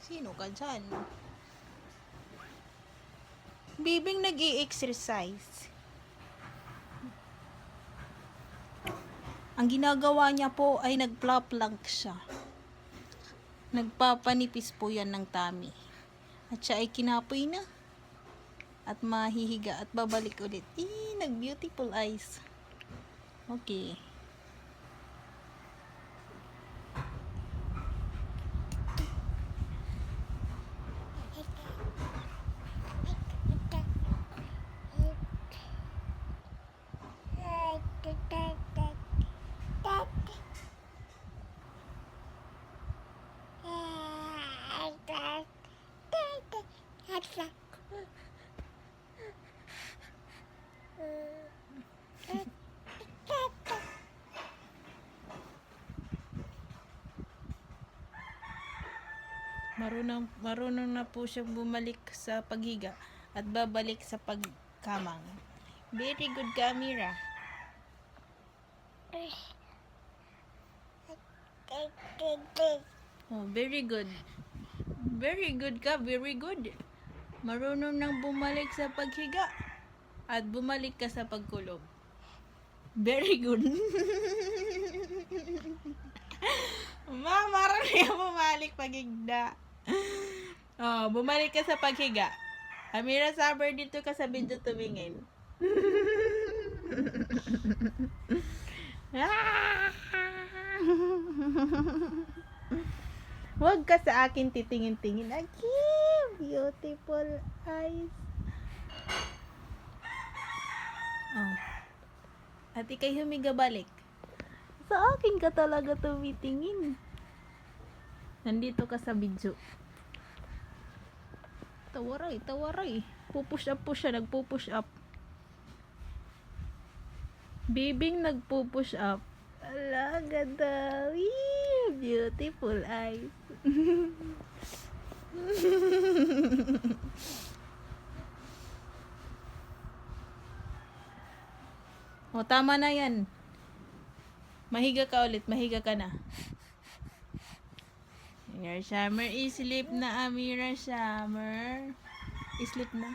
Sino ka dyan? Bibing nag-i-exercise. Ang ginagawa niya po ay nag-plank siya. Nagpapanipis po yan ng tummy. At siya ay kinapoy na. At mahihiga at babalik ulit. Nag-beautiful eyes. Okay. Marunong na po siyang bumalik sa paghiga at babalik sa pagkamang. Very good ka, Amira. Oh, very good. Very good ka, very good. Marunong nang bumalik sa paghiga at bumalik ka sa pagkulog. Very good. Marunong na bumalik paghiga. Oh, bumalik ka sa paghiga. Amira Saber, dito ka sa video tumingin. Huwag ka sa akin titingin-tingin. Beautiful eyes. Oh. At ikay humiga balik. Sa akin ka talaga tumitingin. Nandito ka sa video. Tawaray. Pupush up po siya. Nagpupush up. Bibing nagpupush up. Ala, ganda. Beautiful eyes. O, tama na yan. Mahiga ka ulit. Mahiga ka na. Your summer is sleep na, Amira Summer. Sleep na.